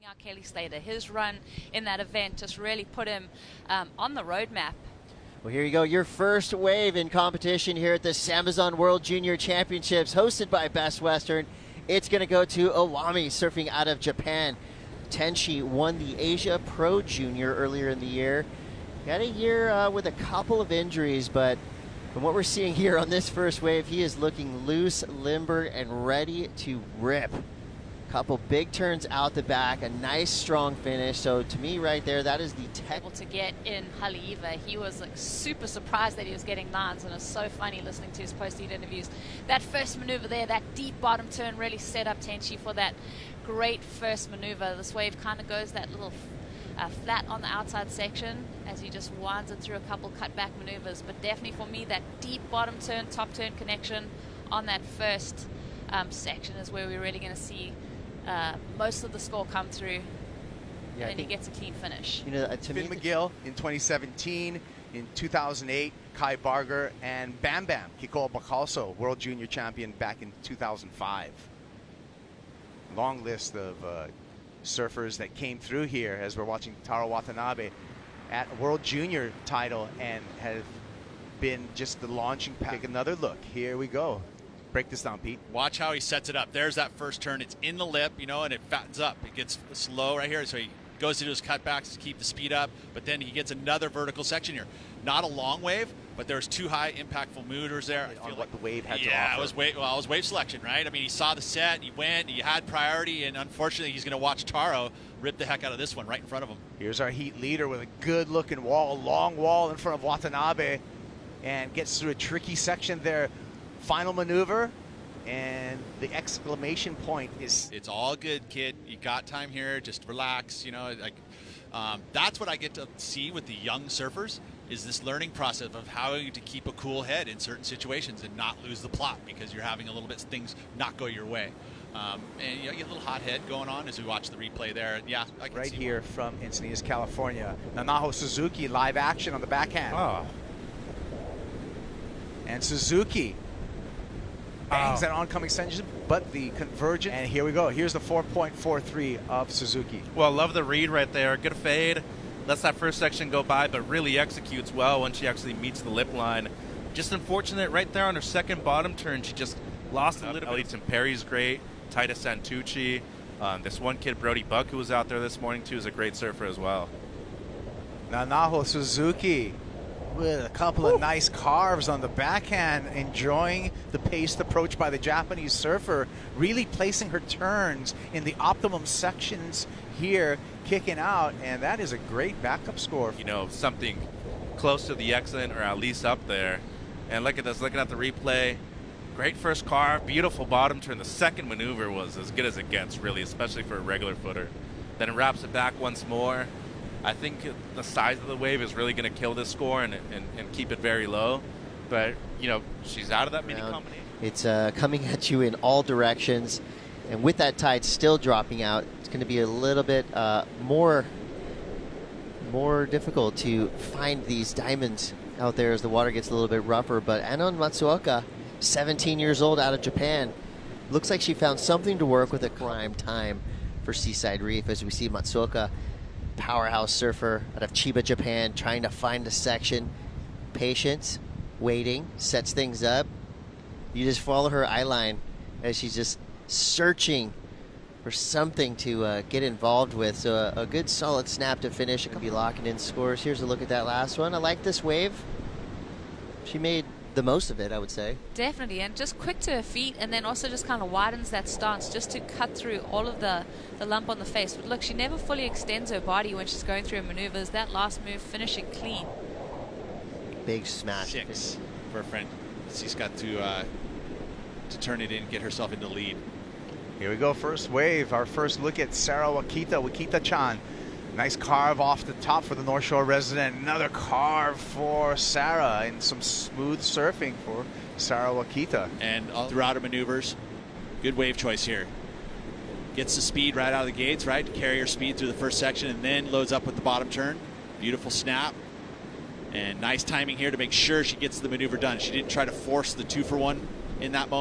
Out Kelly Slater, his run in that event just really put him on the roadmap. Well, here you go, your first wave in competition here at the Samazon World Junior Championships, hosted by Best Western. It's going to go to Iwami, surfing out of Japan. Tenshi won the Asia Pro Junior earlier in the year. Got a year with a couple of injuries, but from what we're seeing here on this first wave, he is looking loose, limber, and ready to rip. Couple big turns out the back, a nice strong finish. So to me right there, that is the able to get in Haleiwa. He was like super surprised that he was getting nines, and it's so funny listening to his post-heat interviews. That first maneuver there, that deep bottom turn really set up Tenshi for that great first maneuver. This wave kind of goes that little flat on the outside section as he just winds it through a couple cutback maneuvers. But definitely for me, that deep bottom turn, top turn connection on that first section is where we're really going to see most of the score come through, and then he gets a clean finish. You know, Finn McGill in 2017, in 2008, Kai Barger, and Bam Bam, Kiko Bakalso, World Junior Champion back in 2005. Long list of surfers that came through here as we're watching Taro Watanabe at World Junior title and have been just the launching pad. Take another look. Here we go. Break this down, Pete. Watch how he sets it up. There's that first turn. It's in the lip, you know, and it fattens up. It gets slow right here, so he goes into his cutbacks to keep the speed up, but then he gets another vertical section here. Not a long wave, but there's two high impactful maneuvers there. I feel like the wave had to offer. Yeah, it was wave selection, right? I mean, he saw the set, he went, he had priority, and unfortunately he's going to watch Taro rip the heck out of this one right in front of him. Here's our heat leader with a good looking wall, long wall in front of Watanabe, and gets through a tricky section there. Final maneuver, and the exclamation point is... It's all good, kid. You got time here. Just relax. You know, like that's what I get to see with the young surfers, is this learning process of how to keep a cool head in certain situations and not lose the plot because you're having a little bit things not go your way. And you get a little hot head going on as we watch the replay there. Yeah, I can right see here from Encinitas, California. Nanaho Suzuki live action on the backhand. Oh. And Suzuki bangs that oncoming section, but the convergent, and here we go. Here's the 4.43 of Suzuki. Well, love the read right there. Good fade. Lets that first section go by, but really executes well when she actually meets the lip line. Just unfortunate right there on her second bottom turn. She just lost a little bit. Perry's great. Titus Santucci. This one kid, Brody Buck, who was out there this morning too, is a great surfer as well. Nanaho Suzuki with a couple of nice carves on the backhand, enjoying the paced approach by the Japanese surfer, really placing her turns in the optimum sections here, kicking out, and that is a great backup score. You know, something close to the excellent or at least up there. And look at this, looking at the replay. Great first carve, beautiful bottom turn. The second maneuver was as good as it gets, really, especially for a regular footer. Then it wraps it back once more. I think the size of the wave is really going to kill this score and keep it very low. But, you know, she's out of that mini company. It's coming at you in all directions. And with that tide still dropping out, it's going to be a little bit more difficult to find these diamonds out there as the water gets a little bit rougher. But Anon Matsuoka, 17 years old, out of Japan, looks like she found something to work with at prime time for Seaside Reef, as we see Matsuoka, powerhouse surfer out of Chiba, Japan, trying to find a section. Patience, waiting, sets things up. You just follow her eye line as she's just searching for something to get involved with. So a good solid snap to finish. It could be locking in scores. Here's a look at that last one. I like this wave. She made the most of it, I would say. Definitely, and just quick to her feet, and then also just kind of widens that stance just to cut through all of the lump on the face. But look, she never fully extends her body when she's going through her maneuvers. That last move finishing clean. Big smash. 6 for a friend. She's got to turn it in, get herself into the lead. Here we go, first wave. Our first look at Sarah Wakita-chan. Nice carve off the top for the North Shore resident. Another carve for Sarah, and some smooth surfing for Sarah Wakita. And throughout her maneuvers, good wave choice here. Gets the speed right out of the gates, right? To carry her speed through the first section, and then loads up with the bottom turn. Beautiful snap. And nice timing here to make sure she gets the maneuver done. She didn't try to force the 2-for-1 in that moment.